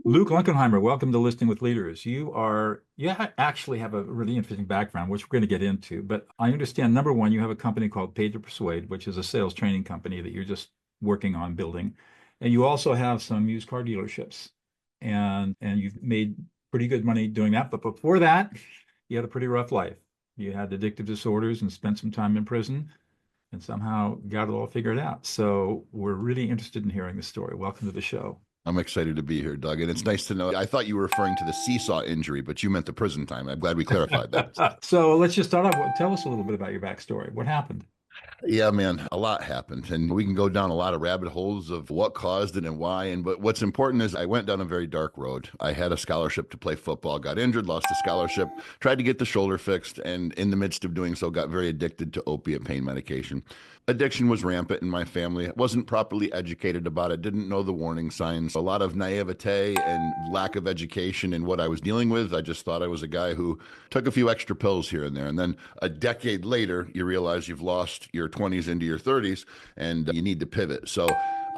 Luke Lunkenheimer, welcome to Listening with Leaders. You actually have a really interesting background, which we're going to get into. But I understand, number one, you have a company called Persuade, which is a sales training company that you're just working on building. And you also have some used car dealerships. And you've made pretty good money doing that. But before that, you had a pretty rough life. You had addictive disorders and spent some time in prison and somehow got it all figured out. So we're really interested in hearing the story. Welcome to the show. I'm excited to be here, Doug. And it's nice to know. I thought you were referring to the seesaw injury, but you meant the prison time. I'm glad we clarified that. So let's just start off. Tell us a little bit about your backstory. What happened? Yeah, man, a lot happened. And we can go down a lot of rabbit holes of what caused it and why. But what's important is I went down a very dark road. I had a scholarship to play football, got injured, lost the scholarship, tried to get the shoulder fixed, and in the midst of doing so, got very addicted to opiate pain medication. Addiction was rampant in my family. I wasn't properly educated about it, didn't know the warning signs, a lot of naivete and lack of education in what I was dealing with. I just thought I was a guy who took a few extra pills here and there. And then a decade later, you realize you've lost your 20s into your 30s and you need to pivot. So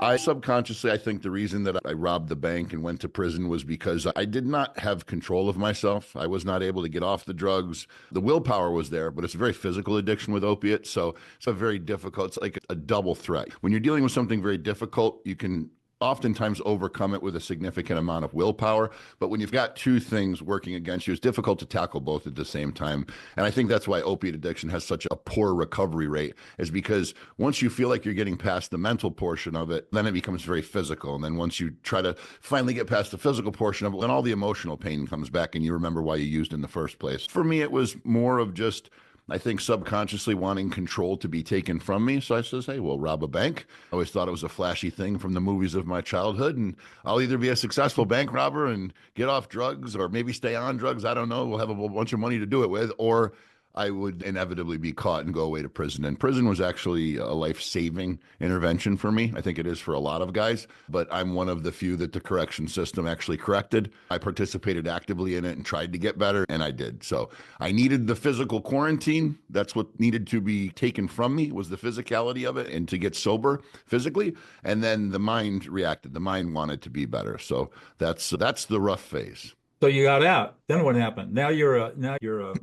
I subconsciously, I think the reason that I robbed the bank and went to prison was because I did not have control of myself. I was not able to get off the drugs. The willpower was there, but it's a very physical addiction with opiates. So it's a very difficult, it's like a double threat. When you're dealing with something very difficult, you can oftentimes overcome it with a significant amount of willpower. But when you've got two things working against you, it's difficult to tackle both at the same time. And I think that's why opiate addiction has such a poor recovery rate, is because once you feel like you're getting past the mental portion of it, then it becomes very physical. And then once you try to finally get past the physical portion of it, then all the emotional pain comes back and you remember why you used in the first place. For me, it was more of just, I think, subconsciously wanting control to be taken from me. So I says, hey, we'll rob a bank. I always thought it was a flashy thing from the movies of my childhood. And I'll either be a successful bank robber and get off drugs or maybe stay on drugs. I don't know. We'll have a bunch of money to do it with. Or I would inevitably be caught and go away to prison. And prison was actually a life-saving intervention for me. I think it is for a lot of guys, but I'm one of the few that the correction system actually corrected. I participated actively in it and tried to get better, and I did. So I needed the physical quarantine. That's what needed to be taken from me, was the physicality of it and to get sober physically. And then the mind reacted. The mind wanted to be better. So that's the rough phase. So you got out. Then what happened? Now you're a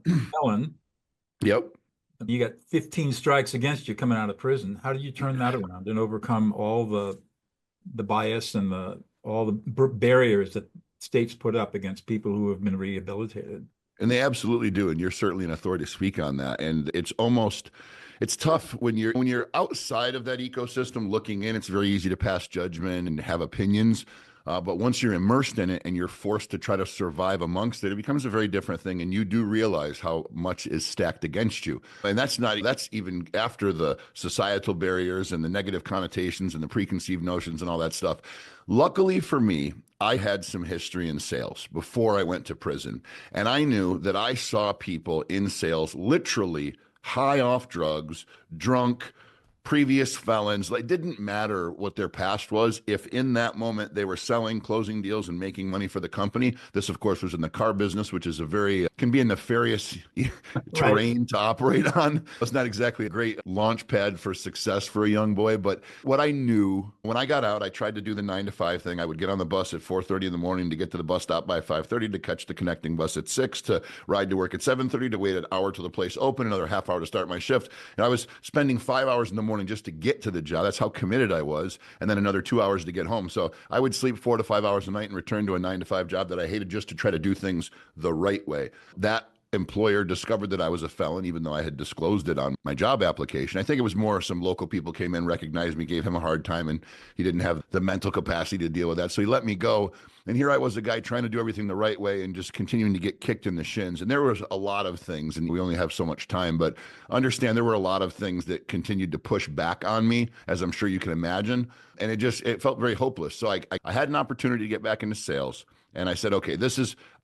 felon. Yep. You got 15 strikes against you coming out of prison. How did you turn that around and overcome all the bias and all the barriers that states put up against people who have been rehabilitated? And they absolutely do. And you're certainly an authority to speak on that. And it's tough when you're outside of that ecosystem looking in. It's very easy to pass judgment and have opinions. But once you're immersed in it and you're forced to try to survive amongst it, it becomes a very different thing. And you do realize how much is stacked against you. And that's even after the societal barriers and the negative connotations and the preconceived notions and all that stuff. Luckily for me, I had some history in sales before I went to prison. And I knew that I saw people in sales literally high off drugs, drunk, previous felons. It didn't matter what their past was. If in that moment they were selling, closing deals, and making money for the company. This, of course, was in the car business, which is can be a nefarious terrain to operate on. It's not exactly a great launch pad for success for a young boy. But what I knew when I got out, I tried to do the 9 to 5 thing. I would get on the bus at 4:30 in the morning to get to the bus stop by 5:30 to catch the connecting bus at 6 to ride to work at 7:30 to wait an hour till the place opened, another half hour to start my shift. And I was spending 5 hours in the morning just to get to the job. That's how committed I was. And then another 2 hours to get home. So I would sleep 4 to 5 hours a night and return to a 9 to 5 job that I hated just to try to do things the right way. That employer discovered that I was a felon, even though I had disclosed it on my job application. I think it was more some local people came in, recognized me, gave him a hard time, and he didn't have the mental capacity to deal with that. So he let me go. And here I was, a guy trying to do everything the right way and just continuing to get kicked in the shins. And there was a lot of things, and we only have so much time, but understand there were a lot of things that continued to push back on me, as I'm sure you can imagine. And it felt very hopeless. So I had an opportunity to get back into sales. And I said, okay,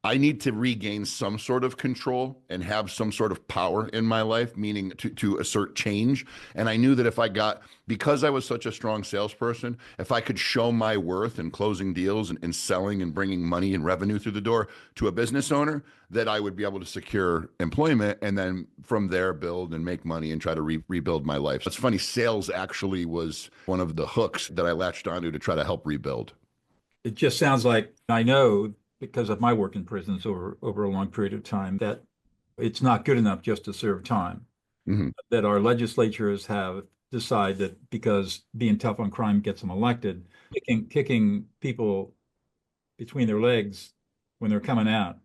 I need to regain some sort of control and have some sort of power in my life, meaning to assert change. And I knew that because I was such a strong salesperson, if I could show my worth in closing deals and selling and bringing money and revenue through the door to a business owner, that I would be able to secure employment and then from there build and make money and try to rebuild my life. So it's funny, sales actually was one of the hooks that I latched onto to try to help rebuild. It just sounds like I know because of my work in prisons over a long period of time that it's not good enough just to serve time. Mhm. That our legislatures have decided that because being tough on crime gets them elected, kicking people between their legs when they're coming out,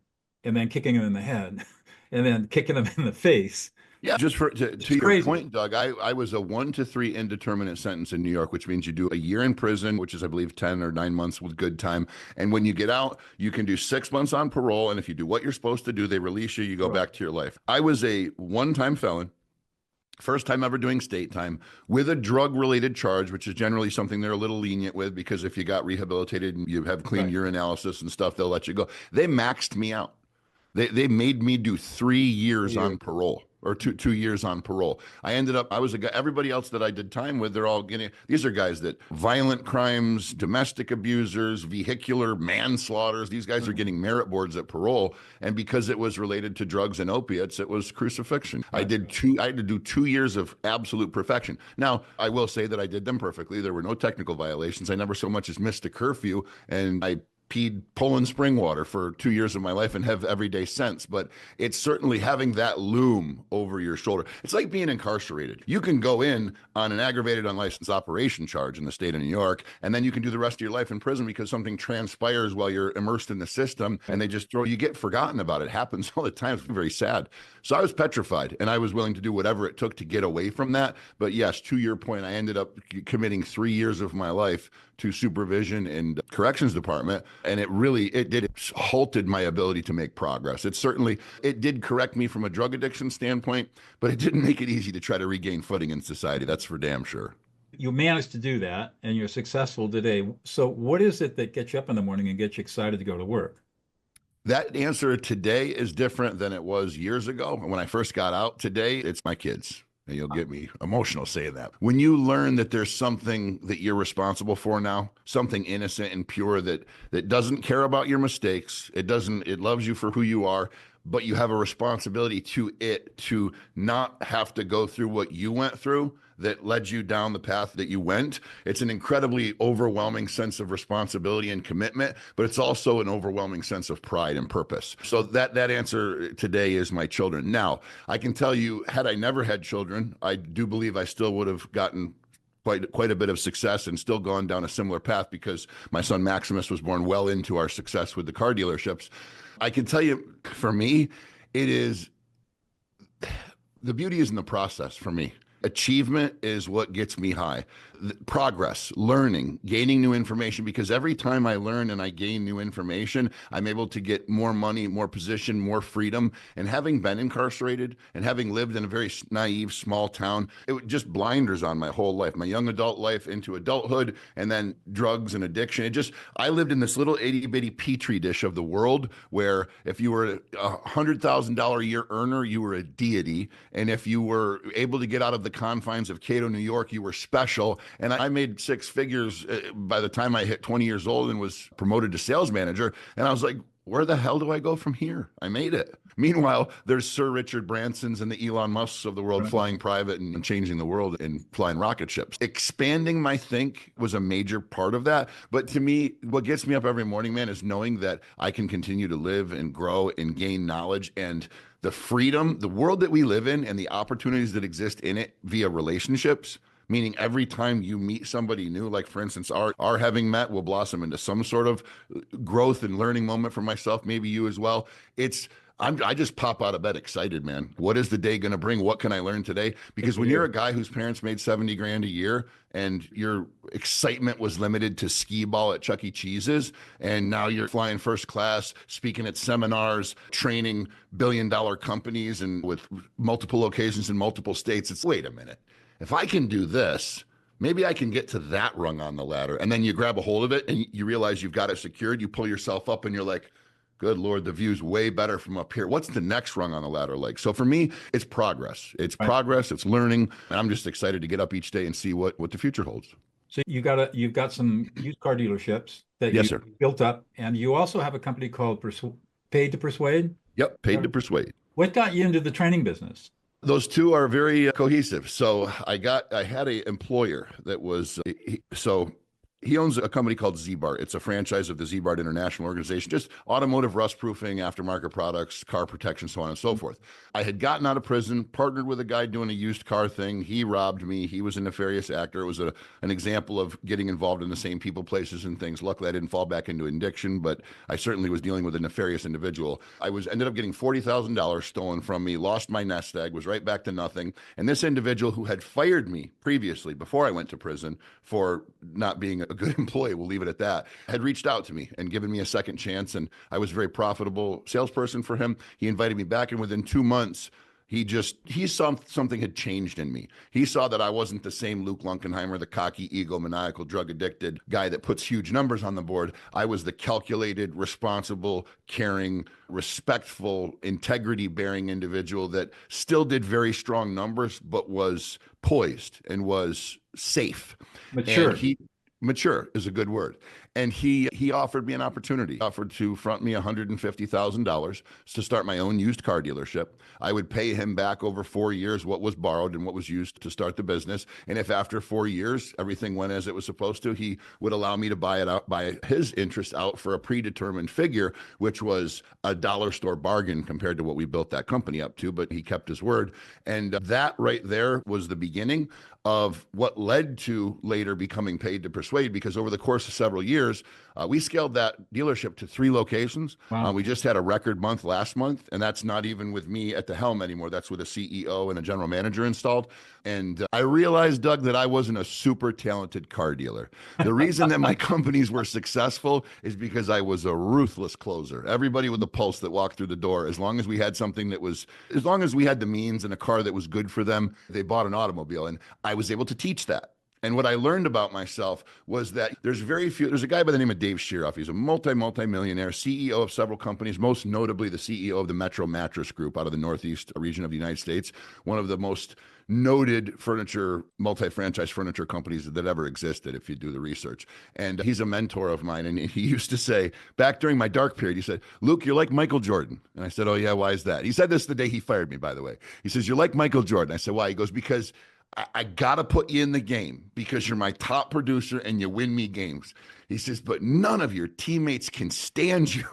and then kicking them in the head, and then kicking them in the face. Yeah, just It's to your crazy. point, Doug, I was a 1 to 3 indeterminate sentence in New York, which means you do a year in prison, which is, I believe, 10 or 9 months with good time. And when you get out, you can do 6 months on parole. And if you do what you're supposed to do, they release you, you go Right. back to your life. I was a one-time felon. First time ever doing state time with a drug related charge, which is generally something they're a little lenient with because if you got rehabilitated and you have clean Right. urinalysis and stuff, they'll let you go. They maxed me out. They made me do 3 years Here. on parole or two years on parole. I ended up I was a guy. Everybody else that I did time with, they're all getting. These are guys that violent crimes, domestic abusers, vehicular manslaughters. These guys are getting merit boards at parole, and because it was related to drugs and opiates, it was crucifixion. I Right. did two. I had to do 2 years of absolute perfection. Now I will say that I did them perfectly. There were no technical violations. I never so much as missed a curfew, and I peed Poland spring water for 2 years of my life and have every day since. But it's certainly having that loom over your shoulder. It's like being incarcerated. You can go in on an aggravated unlicensed operation charge in the state of New York, and then you can do the rest of your life in prison because something transpires while you're immersed in the system and they just throw you get forgotten about it. It happens all the time. It's very sad. So I was petrified and I was willing to do whatever it took to get away from that. But yes, to your point, I ended up committing 3 years of my life to supervision and corrections department, and it halted my ability to make progress. It did correct me from a drug addiction standpoint, but it didn't make it easy to try to regain footing in society. That's for damn sure. You managed to do that and you're successful today. So what is it that gets you up in the morning and gets you excited to go to work? That answer today is different than it was years ago. When I first got out today, it's my kids. And you'll get me emotional saying that. When you learn that there's something that you're responsible for now, something innocent and pure that doesn't care about your mistakes, it loves you for who you are, but you have a responsibility to it to not have to go through what you went through that led you down the path that you went. It's an incredibly overwhelming sense of responsibility and commitment, but it's also an overwhelming sense of pride and purpose. So that answer today is my children. Now, I can tell you, had I never had children, I do believe I still would have gotten quite a bit of success and still gone down a similar path because my son Maximus was born well into our success with the car dealerships. I can tell you, for me, it is the beauty is in the process for me. Achievement is what gets me high. Progress, learning, gaining new information, because every time I learn and I gain new information, I'm able to get more money, more position, more freedom. And having been incarcerated and having lived in a very naive small town, it was just blinders on my whole life, my young adult life into adulthood, and then drugs and addiction. I lived in this little itty bitty petri dish of the world where if you were $100,000 a year earner, you were a deity. And if you were able to get out of the confines of Cato, New York, you were special. And I made six figures by the time I hit 20 years old and was promoted to sales manager. And I was like, where the hell do I go from here? I made it. Meanwhile, there's Sir Richard Bransons and the Elon Musks of the world flying private and changing the world and flying rocket ships. Expanding my think was a major part of that. But to me, what gets me up every morning, man, is knowing that I can continue to live and grow and gain knowledge and the freedom, the world that we live in and the opportunities that exist in it via relationships. Meaning every time you meet somebody new, like for instance, our having met will blossom into some sort of growth and learning moment for myself, maybe you as well. I just pop out of bed excited, man. What is the day going to bring? What can I learn today? Because when you're a guy whose parents made 70 grand a year and your excitement was limited to skee ball at Chuck E. Cheese's, and now you're flying first class, speaking at seminars, training billion-dollar companies and with multiple locations in multiple states, it's wait a minute. If I can do this, maybe I can get to that rung on the ladder. And then you grab a hold of it and you realize you've got it secured. You pull yourself up and you're like, good Lord, the view's way better from up here. What's the next rung on the ladder like? So for me, it's progress. It's progress. It's learning. And I'm just excited to get up each day and see what the future holds. So you've got some used car dealerships that Yes, you sir. built up, and you also have a company called Paid to Persuade. Yep. Paid to Persuade. What got you into the training business? Those two are very cohesive. So I had a employer that was so He owns a company called Z-Bart. It's a franchise of the Z-Bart International Organization, just automotive rust proofing, aftermarket products, car protection, so on and so forth. I had gotten out of prison, partnered with a guy doing a used car thing. He robbed me. He was a nefarious actor. It was an example of getting involved in the same people, places, and things. Luckily, I didn't fall back into addiction, but I certainly was dealing with a nefarious individual. Ended up getting $40,000 stolen from me, lost my nest egg, was right back to nothing. And this individual who had fired me previously, before I went to prison, for not being a good employee, we'll leave it at that, had reached out to me and given me a second chance. And I was a very profitable salesperson for him. He invited me back, and within 2 months, he saw something had changed in me. He saw that I wasn't the same Luke Lunkenheimer, the cocky, egomaniacal, drug-addicted guy that puts huge numbers on the board. I was the calculated, responsible, caring, respectful, integrity-bearing individual that still did very strong numbers, but was poised and was safe. Mature. And mature is a good word. And he offered me an opportunity, offered to front me $150,000 to start my own used car dealership. I would pay him back over 4 years what was borrowed and what was used to start the business. And if after 4 years everything went as it was supposed to, he would allow me to buy it out, buy his interest out for a predetermined figure, which was a dollar store bargain compared to what we built that company up to. But he kept his word. And that right there was the beginning of what led to later becoming Paid to Persuade, because over the course of several years, we scaled that dealership to 3 locations. Wow. We just had a record month last month, and that's not even with me at the helm anymore. That's with a CEO and a general manager installed. And I realized, Doug, that I wasn't a super talented car dealer. The reason that my companies were successful is because I was a ruthless closer. Everybody with a pulse that walked through the door, as long as we had the means and a car that was good for them, they bought an automobile. And I was able to teach that. And what I learned about myself was that there's a guy by the name of Dave Shearoff. He's a multi-millionaire, CEO of several companies, most notably the CEO of the Metro Mattress Group out of the Northeast region of the United States, one of the most noted multi-franchise furniture companies that ever existed, if you do the research. And he's a mentor of mine. And he used to say, back during my dark period, he said, "Luke, you're like Michael Jordan." And I said, "Oh yeah, why is that?" He said this the day he fired me, by the way. He says, "You're like Michael Jordan." I said, "Why?" He goes, "Because I got to put you in the game because you're my top producer and you win me games." He says, "But none of your teammates can stand you."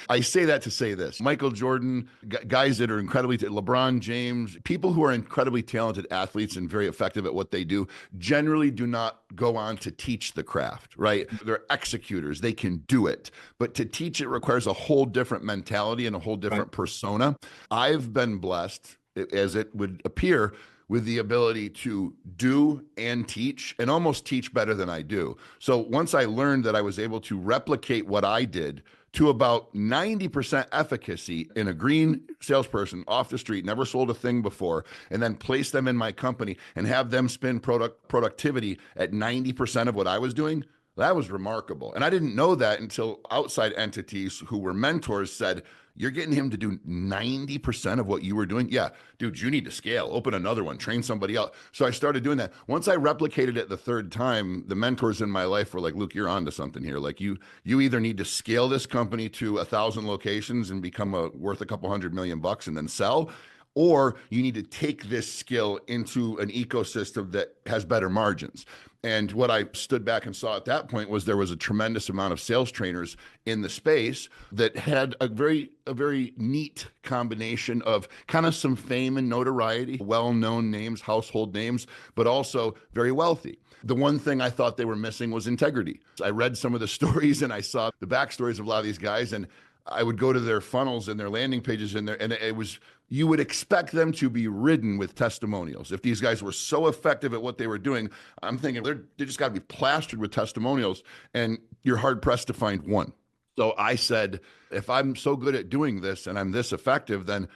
I say that to say this. Michael Jordan, guys that are LeBron James, people who are incredibly talented athletes and very effective at what they do, generally do not go on to teach the craft, right? They're executors. They can do it. But to teach it requires a whole different mentality and a whole different persona. I've been blessed, as it would appear, with the ability to do and teach, and almost teach better than I do. So once I learned that I was able to replicate what I did to about 90% efficacy in a green salesperson off the street, never sold a thing before, and then place them in my company and have them spin productivity at 90% of what I was doing, that was remarkable. And I didn't know that until outside entities who were mentors said, "You're getting him to do 90% of what you were doing? Yeah, dude, you need to scale, open another one, train somebody else." So I started doing that. Once I replicated it the third time, the mentors in my life were like, "Luke, you're onto something here. Like you either need to scale this company to 1,000 locations and become worth a couple $100 million and then sell, or you need to take this skill into an ecosystem that has better margins." And what I stood back and saw at that point was there was a tremendous amount of sales trainers in the space that had a very neat combination of kind of some fame and notoriety, well-known names, household names, but also very wealthy. The one thing I thought they were missing was integrity. I read some of the stories and I saw the backstories of a lot of these guys, and I would go to their funnels and their landing pages and it was, you would expect them to be ridden with testimonials. If these guys were so effective at what they were doing, I'm thinking they just got to be plastered with testimonials, and you're hard pressed to find one. So I said, if I'm so good at doing this and I'm this effective, then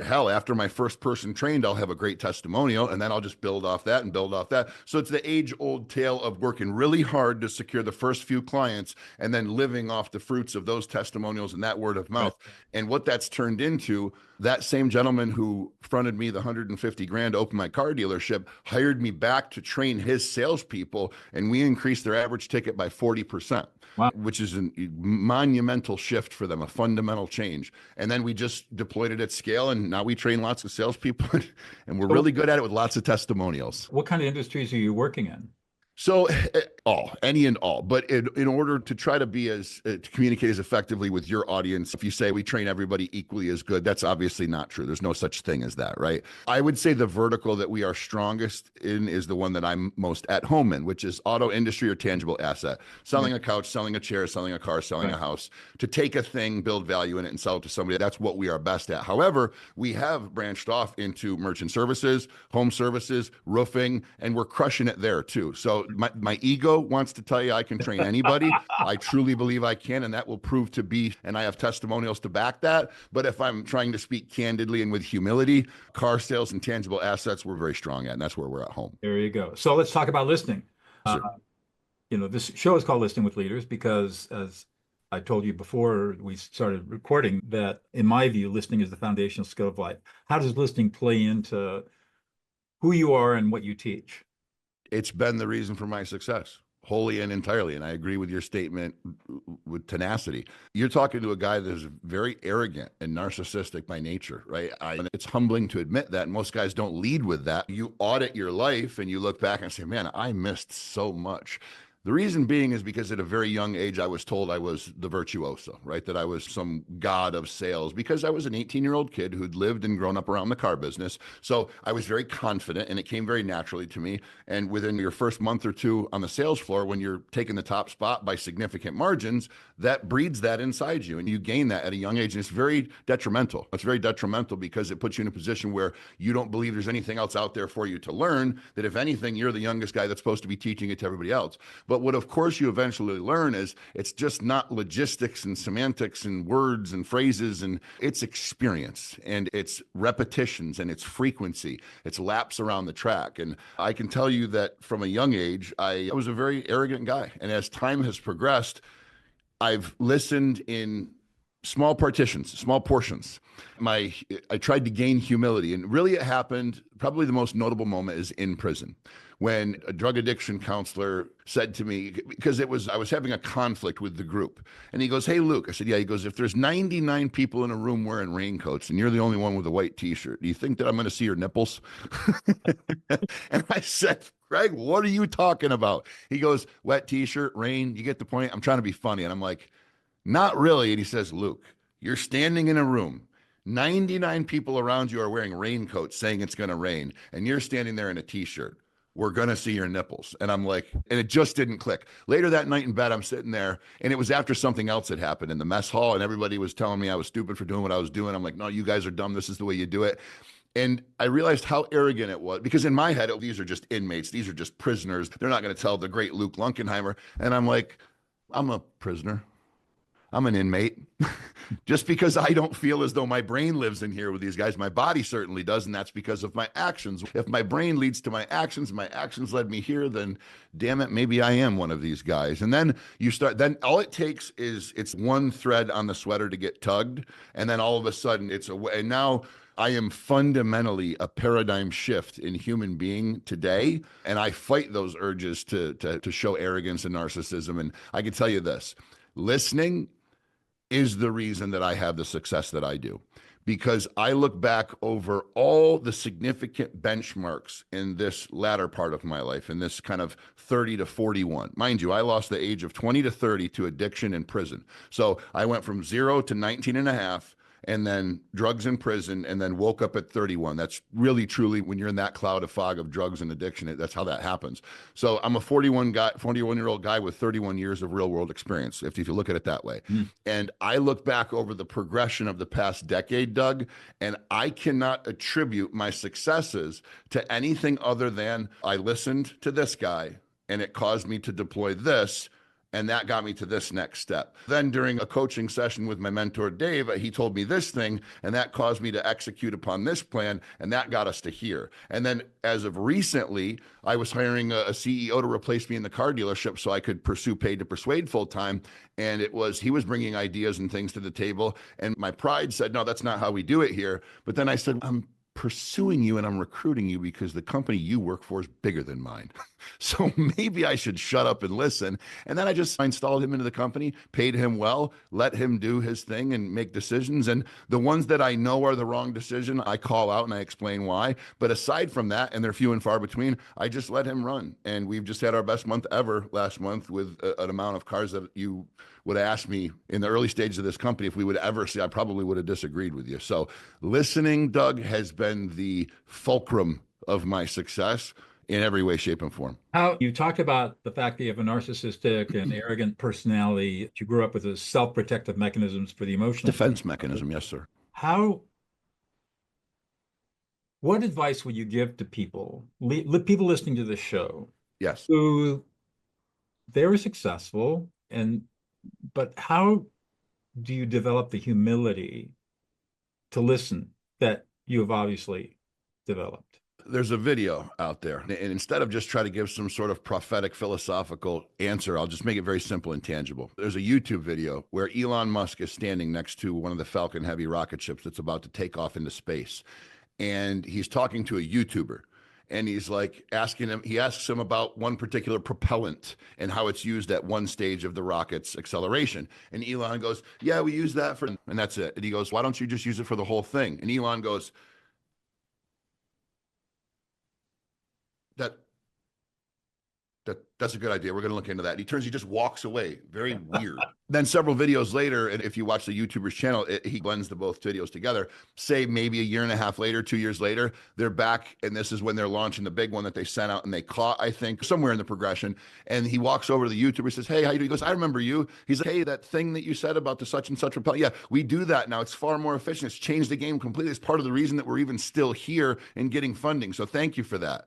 hell, after my first person trained, I'll have a great testimonial, and then I'll just build off that and build off that. So it's the age-old tale of working really hard to secure the first few clients and then living off the fruits of those testimonials and that word of mouth. Right. And what that's turned into, that same gentleman who fronted me the 150 grand to open my car dealership hired me back to train his salespeople, and we increased their average ticket by 40%. Wow. Which is a monumental shift for them, a fundamental change. And then we just deployed it at scale, and now we train lots of salespeople, and we're really good at it with lots of testimonials. What kind of industries are you working in? So all, any and all. But in order to try to be to communicate as effectively with your audience, if you say we train everybody equally as good, that's obviously not true. There's no such thing as that, right? I would say the vertical that we are strongest in is the one that I'm most at home in, which is auto industry or tangible asset. Selling a couch, selling a chair, selling a car, selling a house. To take a thing, build value in it, and sell it to somebody, that's what we are best at. However, we have branched off into merchant services, home services, roofing, and we're crushing it there too. So my ego wants to tell you I can train anybody. I truly believe I can, and that will prove to be, and I have testimonials to back that. But if I'm trying to speak candidly and with humility, car sales and tangible assets, we're very strong at, and that's where we're at home. There you go. So let's talk about listening. Sure. This show is called Listening with Leaders because, as I told you before we started recording, that in my view, listening is the foundational skill of life. How does listening play into who you are and what you teach? It's been the reason for my success, wholly and entirely. And I agree with your statement with tenacity. You're talking to a guy that is very arrogant and narcissistic by nature, right? And it's humbling to admit that. And most guys don't lead with that. You audit your life and you look back and say, man, I missed so much. The reason being is because at a very young age, I was told I was the virtuoso, right? That I was some god of sales because I was an 18-year-old kid who'd lived and grown up around the car business. So I was very confident and it came very naturally to me. And within your first month or two on the sales floor, when you're taking the top spot by significant margins, that breeds that inside you and you gain that at a young age. And it's very detrimental. It's very detrimental because it puts you in a position where you don't believe there's anything else out there for you to learn, that if anything, you're the youngest guy that's supposed to be teaching it to everybody else. But what, of course, you eventually learn is it's just not logistics and semantics and words and phrases, and it's experience and it's repetitions and it's frequency. It's laps around the track. And I can tell you that from a young age, I was a very arrogant guy. And as time has progressed, I've listened in small partitions, small portions. I tried to gain humility, and really it happened, probably the most notable moment is in prison, when a drug addiction counselor said to me, because I was having a conflict with the group, and he goes, "Hey, Luke." I said, "Yeah." He goes, "If there's 99 people in a room wearing raincoats and you're the only one with a white t-shirt, do you think that I'm going to see your nipples?" And I said, "Greg, what are you talking about?" He goes, "Wet t-shirt, rain, you get the point. I'm trying to be funny." And I'm like, "Not really." And he says, "Luke, you're standing in a room. 99 people around you are wearing raincoats saying it's going to rain, and you're standing there in a t-shirt. We're going to see your nipples." And I'm like, and it just didn't click. Later that night in bed, I'm sitting there, and it was after something else had happened in the mess hall, and everybody was telling me I was stupid for doing what I was doing. I'm like, "No, you guys are dumb. This is the way you do it." And I realized how arrogant it was, because in my head, these are just inmates. These are just prisoners. They're not going to tell the great Luke Lunkenheimer. And I'm like, I'm a prisoner. I'm an inmate. Just because I don't feel as though my brain lives in here with these guys, my body certainly does, and that's because of my actions. If my brain leads to my actions led me here, then damn it, maybe I am one of these guys. And then then all it takes is it's one thread on the sweater to get tugged, and then all of a sudden and now I am fundamentally a paradigm shift in human being today, and I fight those urges to show arrogance and narcissism. And I can tell you this, listening is the reason that I have the success that I do, because I look back over all the significant benchmarks in this latter part of my life, in this kind of 30 to 41. Mind you, I lost the age of 20 to 30 to addiction in prison. So I went from 0 to 19 and a half, and then drugs in prison, and then woke up at 31. That's really, truly, when you're in that cloud of fog of drugs and addiction, that's how that happens. So I'm a 41-year-old guy with 31 years of real world experience, if you look at it that way. And I look back over the progression of the past decade, Doug, and I cannot attribute my successes to anything other than I listened to this guy, and it caused me to deploy this, and that got me to this next step. Then during a coaching session with my mentor, Dave, he told me this thing, and that caused me to execute upon this plan, and that got us to here. And then as of recently, I was hiring a CEO to replace me in the car dealership so I could pursue Paid to Persuade full time. And he was bringing ideas and things to the table. And my pride said, "No, that's not how we do it here." But then I said, I'm pursuing you and I'm recruiting you because the company you work for is bigger than mine. So maybe I should shut up and listen. And then I just installed him into the company, paid him well, let him do his thing and make decisions. And the ones that I know are the wrong decision, I call out and I explain why. But aside from that, and they're few and far between, I just let him run. And we've just had our best month ever last month with an amount of cars that you would ask me in the early stages of this company if we would ever see, I probably would have disagreed with you. So listening, Doug, has been the fulcrum of my success in every way, shape, and form. How you talked about the fact that you have a narcissistic and arrogant personality, that you grew up with the self-protective mechanisms for the emotional Defense mechanism, yes, sir. What advice would you give to people listening to this show? Yes. Who they were successful, but how do you develop the humility to listen that you have obviously developed? There's a video out there, and instead of just try to give some sort of prophetic philosophical answer, I'll just make it very simple and tangible. There's a YouTube video where Elon Musk is standing next to one of the Falcon Heavy rocket ships that's about to take off into space. And he's talking to a YouTuber. And he's like he asks him about one particular propellant and how it's used at one stage of the rocket's acceleration. And Elon goes, yeah, we use that and that's it. And he goes, why don't you just use it for the whole thing? And Elon goes, that's a good idea. We're going to look into that. He just walks away. Very weird. Then several videos later, and if you watch the YouTuber's channel, he blends the both videos together. Say maybe a year and a half later, 2 years later, they're back, and this is when they're launching the big one that they sent out and they caught, I think, somewhere in the progression. And he walks over to the YouTuber, says, hey, how you doing? He goes, I remember you. He's like, hey, that thing that you said about the such and such repellent. Yeah, we do that now. It's far more efficient. It's changed the game completely. It's part of the reason that we're even still here and getting funding. So thank you for that.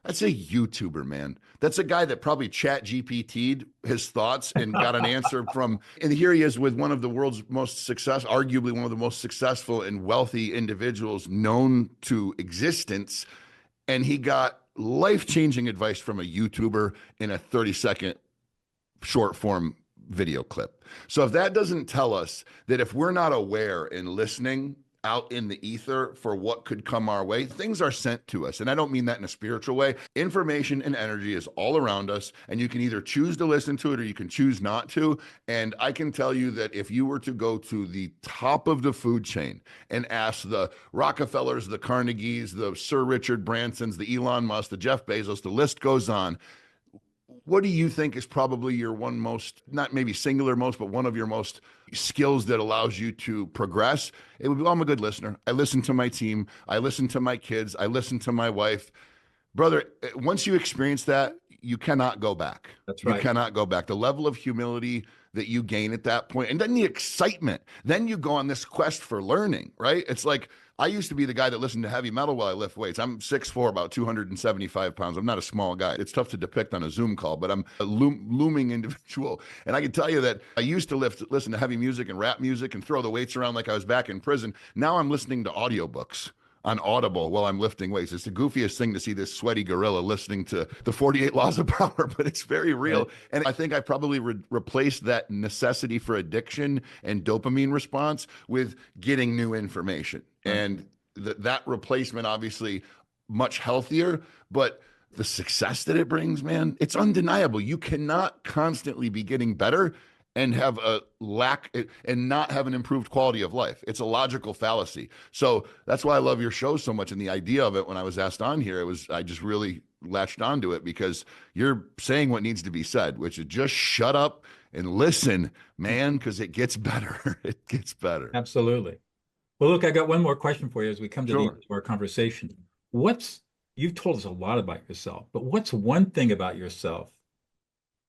That's a YouTuber, man. That's a guy that probably chat GPT'd his thoughts and got an answer from, and here he is with one of the world's arguably one of the most successful and wealthy individuals known to existence. And he got life-changing advice from a YouTuber in a 30-second short form video clip. So if that doesn't tell us that if we're not aware and listening out in the ether for what could come our way, things are sent to us. And I don't mean that in a spiritual way. Information and energy is all around us, and you can either choose to listen to it or you can choose not to. And I can tell you that if you were to go to the top of the food chain and ask the Rockefellers, the Carnegies, the Sir Richard Bransons, the Elon Musk, the Jeff Bezos, the list goes on, what do you think is probably your one most, not maybe singular most, but one of your most skills that allows you to progress? It would be, well, I'm a good listener. I listen to my team. I listen to my kids. I listen to my wife. Brother, once you experience that, you cannot go back. That's right. You cannot go back. The level of humility that you gain at that point, and then the excitement. Then you go on this quest for learning, right? It's like, I used to be the guy that listened to heavy metal while I lift weights. I'm 6'4", about 275 pounds. I'm not a small guy. It's tough to depict on a Zoom call, but I'm a looming individual. And I can tell you that I used to listen to heavy music and rap music and throw the weights around like I was back in prison. Now I'm listening to audiobooks on Audible while I'm lifting weights. It's the goofiest thing to see this sweaty gorilla listening to the 48 Laws of Power, but it's very real. Right. And I think I probably replaced that necessity for addiction and dopamine response with getting new information. Right. And that replacement, obviously much healthier, but the success that it brings, man, it's undeniable. You cannot constantly be getting better and have a lack and not have an improved quality of life. It's a logical fallacy. So that's why I love your show so much. And the idea of it, when I was asked on here, I just really latched onto it because you're saying what needs to be said, which is just shut up and listen, man, because it gets better. It gets better. Absolutely. Well, look, I got one more question for you as we come to the end of our conversation. You've told us a lot about yourself, but what's one thing about yourself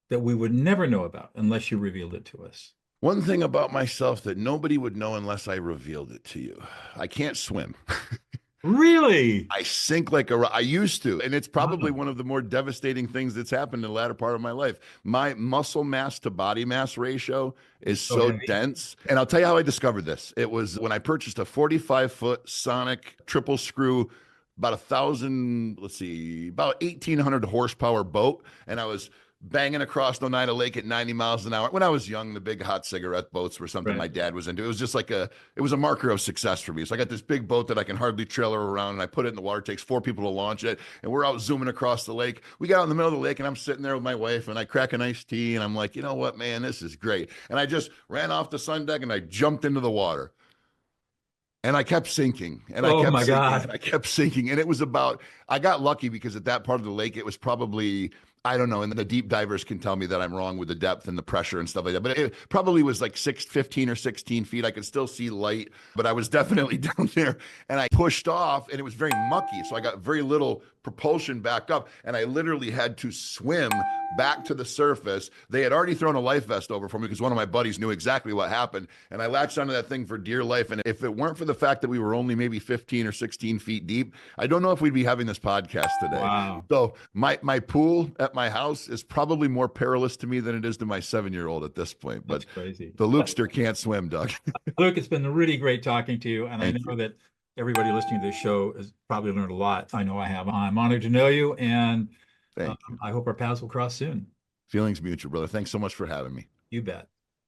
that we would never know about unless you revealed it to us? One thing about myself that nobody would know unless I revealed it to you. I can't swim. Really? I sink like I used to. And it's probably one of the more devastating things that's happened in the latter part of my life. My muscle mass to body mass ratio is so dense. And I'll tell you how I discovered this. It was when I purchased a 45-foot Sonic triple screw, about 1,800 horsepower boat. And I was banging across Oneida Lake at 90 miles an hour. When I was young, the big hot cigarette boats were something Right. my dad was into. It was just like it was a marker of success for me. So I got this big boat that I can hardly trailer around, and I put it in the water. It takes 4 people to launch it, and we're out zooming across the lake. We got out in the middle of the lake, and I'm sitting there with my wife, and I crack an iced tea, and I'm like, you know what, man, this is great. And I just ran off the sun deck, and I jumped into the water. And I kept sinking, and I Oh kept my sinking, God. and I kept sinking. And it was about, I got lucky because at that part of the lake, it was probably, I don't know, and the deep divers can tell me that I'm wrong with the depth and the pressure and stuff like that. But it probably was like 15 or 16 feet. I could still see light, but I was definitely down there. And I pushed off, and it was very mucky. So I got very little propulsion back up, and I literally had to swim back to the surface. They had already thrown a life vest over for me because one of my buddies knew exactly what happened, and I latched onto that thing for dear life. And if it weren't for the fact that we were only maybe 15 or 16 feet deep, I don't know if we'd be having this podcast today. Wow. So my pool at my house is probably more perilous to me than it is to my 7-year-old at this point. But That's crazy. the Lukester can't swim, Doug. Luke, it's been really great talking to you. And I Thank know you. that everybody listening to this show has probably learned a lot. I know I have. I'm honored to know you, and Thank you. I hope our paths will cross soon. Feelings mutual, brother. Thanks so much for having me. You bet.